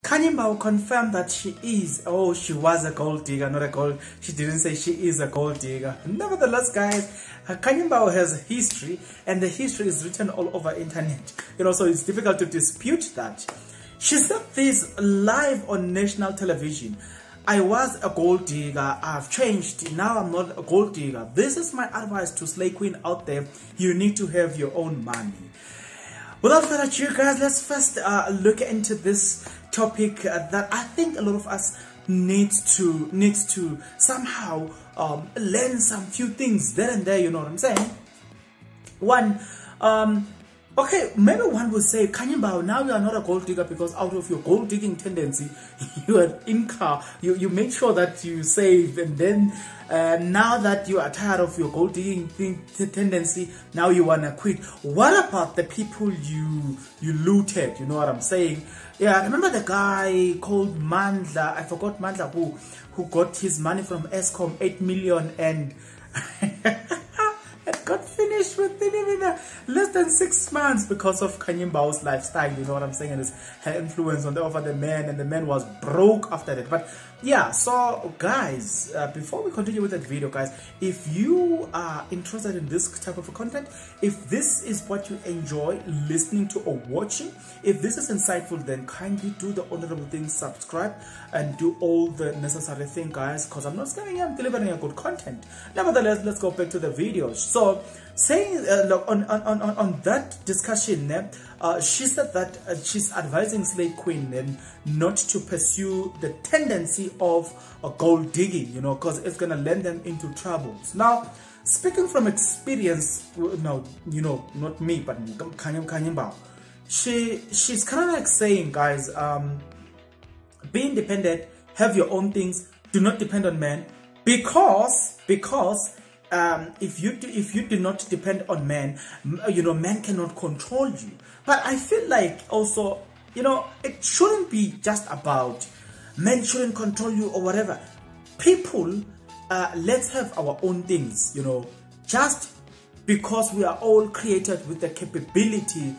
KHANYI MBAU confirmed that she was a gold digger, not a gold. She didn't say she is a gold digger. Nevertheless, guys, KHANYI MBAU has history, and the history is written all over internet. So it's difficult to dispute that. She said this live on national television. I was a gold digger, I've changed, now I'm not a gold digger. This is my advice to slay queen out there. You need to have your own money. Without further ado, guys, let's first look into this topic that I think a lot of us needs to somehow learn some few things there and there, you know what I'm saying? One, okay, maybe one would say, KHANYI MBAU, now you are not a gold digger because out of your gold digging tendency, you are you make sure that you save, and then now that you are tired of your gold digging tendency, now you want to quit. What about the people you looted? You know what I'm saying? Yeah, I remember the guy called Mandla. I forgot Mandla who got his money from Eskom, 8 million, and it got finished within even less than 6 months because of KHANYI MBAU's lifestyle, you know what I'm saying, and her influence on the man, and the man was broke after that. But yeah, so guys, before we continue with that video, guys, if you are interested in this type of content, if this is what you enjoy listening to or watching, if this is insightful, then kindly do the honorable thing, subscribe and do all the necessary thing, guys, because I'm not saying I'm delivering a good content. Nevertheless, let's go back to the video. So saying look, on that discussion, she said that she's advising slave queen not to pursue the tendency of gold digging, you know, because it's gonna land them into troubles. Now, speaking from experience, no, you know, not me, but KHANYI MBAU, she's kind of like saying, guys, be independent, have your own things, do not depend on men, because if you do not depend on men, you know, men cannot control you. But I feel like also, you know, it shouldn't be just about men shouldn't control you or whatever. People, let's have our own things, you know, just because we are all created with the capability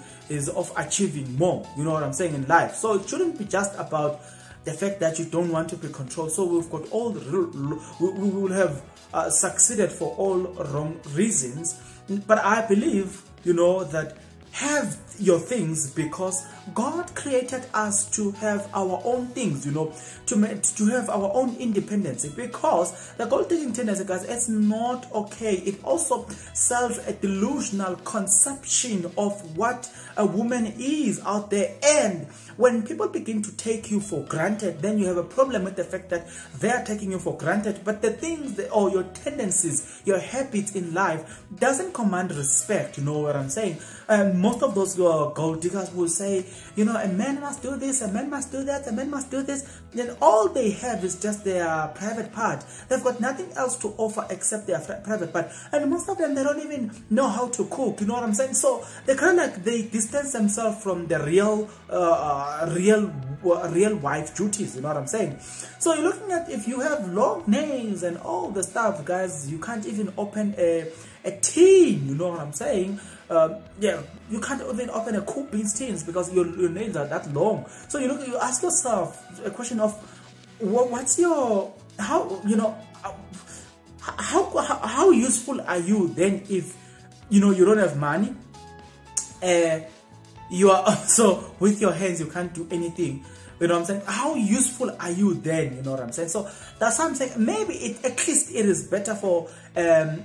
of achieving more, you know what I'm saying, in life. So it shouldn't be just about the fact that you don't want to be controlled. So we've got all we will have succeeded for all wrong reasons. But I believe, you know, that have your things because God created us to have our own things, you know, to have our own independence, because the gold digging tendency, guys, it's not okay. It also sells a delusional conception of what a woman is out there, and when people begin to take you for granted, then you have a problem with the fact that they are taking you for granted. But the things or your tendencies, your habits in life doesn't command respect, you know what I'm saying? Most of those gold diggers will say, you know, a man must do this, a man must do that, a man must do this. Then all they have is just their private part. They've got nothing else to offer except their private part. And most of them, they don't even know how to cook, you know what I'm saying? So they kind of like, they distance themselves from the real wife duties, you know what I'm saying? So you're looking at, if you have long nails and all the stuff, guys, you can't even open a tin, you know what I'm saying? Yeah, you can't even open a cooked beans tins because your nails are that long. So you ask yourself a question of what's your, how, you know, how useful are you then if, you know, you don't have money? You are also with your hands, you can't do anything. You know what I'm saying? How useful are you then? You know what I'm saying? So that's what I'm saying. Maybe at least it is better for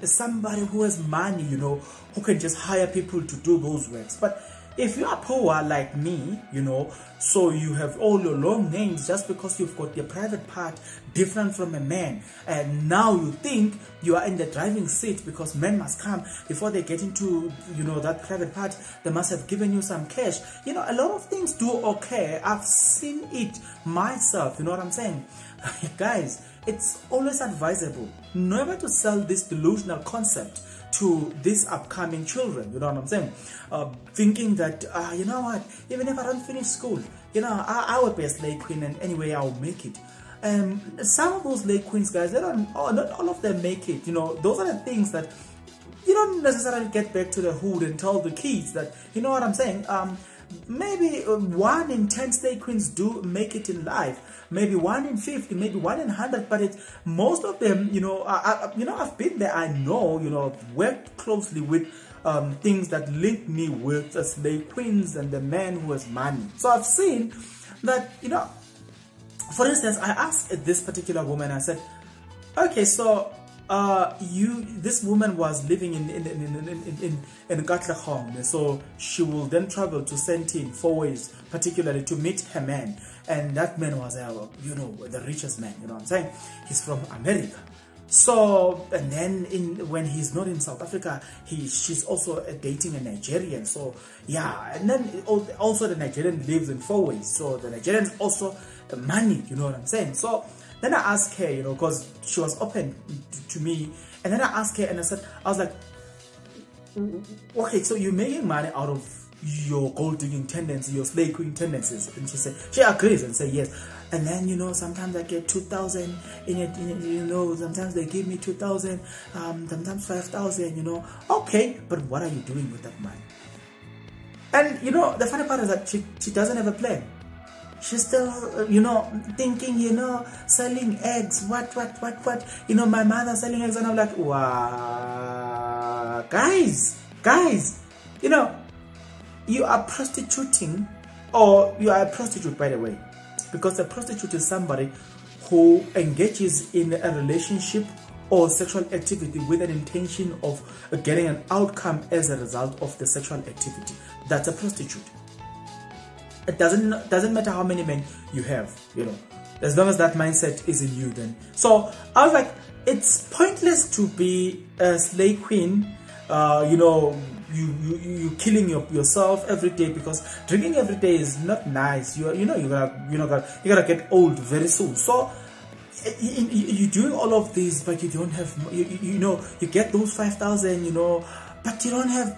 somebody who has money, you know, who can just hire people to do those works. But if you are poor like me, you know, so you have all your long names just because you've got your private part different from a man, and now you think you are in the driving seat because men must come before they get into, you know, that private part. They must have given you some cash. You know, a lot of things do okay. I've seen it myself, you know what I'm saying? Guys, it's always advisable never to sell this delusional concept to these upcoming children, you know what I'm saying? Thinking that, you know what, even if I don't finish school, you know, I will be a slave queen and anyway I'll make it. Some of those slave queens, guys, they don't, not all of them make it, you know. Those are the things that you don't necessarily get back to the hood and tell the kids that, you know what I'm saying, maybe 1 in 10 slave queens do make it in life. Maybe 1 in 50, maybe 1 in 100, but most of them, you know, I've been there. I know, you know, I've worked closely with things that link me with the slave queens and the man who has money. So I've seen that, you know, for instance, I asked this particular woman, I said, okay, so this woman was living in Katlehong, so she will then travel to Sentin 4 ways, particularly to meet her man, and that man was, you know, the richest man, you know what I'm saying? He's from America. So, and then when he's not in South Africa, she's also dating a Nigerian. So yeah, and then also the Nigerian lives in 4 ways. So the Nigerian's also money, you know what I'm saying? So then I asked her, you know, because she was open to me, and then I asked her, and I was like, okay, so you're making money out of your gold digging tendency, your slave queen tendencies? And she agrees and say yes. And then, you know, sometimes I get 2,000 in it, you know, sometimes they give me 2,000, sometimes 5,000, you know. Okay, but what are you doing with that money? And, you know, the funny part is that she doesn't have a plan. She's still, you know, thinking, you know, selling eggs, what, you know, my mother selling eggs, and I'm like, wow, guys, you know, you are prostituting, or you are a prostitute, by the way, because a prostitute is somebody who engages in a relationship or sexual activity with an intention of getting an outcome as a result of the sexual activity. That's a prostitute. It doesn't matter how many men you have, you know, as long as that mindset is in you. Then, so I was like, it's pointless to be a slave queen, you know, you killing yourself every day, because drinking every day is not nice. You're gonna get old very soon. So you're doing all of this, but you don't have, you know, you get those 5,000, you know, but you don't have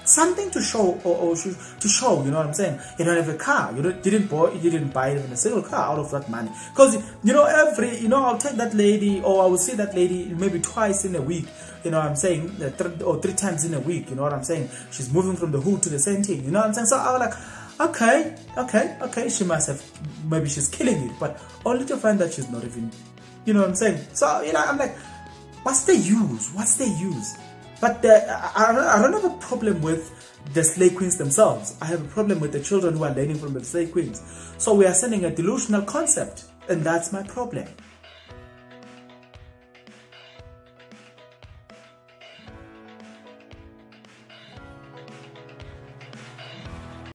something to show, or to show, you know what I'm saying? You don't have a car. You didn't buy even a single car out of that money, because, you know, I'll take that lady, or I will see that lady maybe twice in a week, you know what I'm saying, 3 times in a week, you know what I'm saying? She's moving from the hood to the Sentin, you know what I'm saying? So I was like, okay, she must have, maybe she's killing it, but only to find that she's not even, you know what I'm saying? So, you know, I'm like, what's the use? But I don't have a problem with the slave queens themselves. I have a problem with the children who are learning from the slave queens. So we are sending a delusional concept, and that's my problem.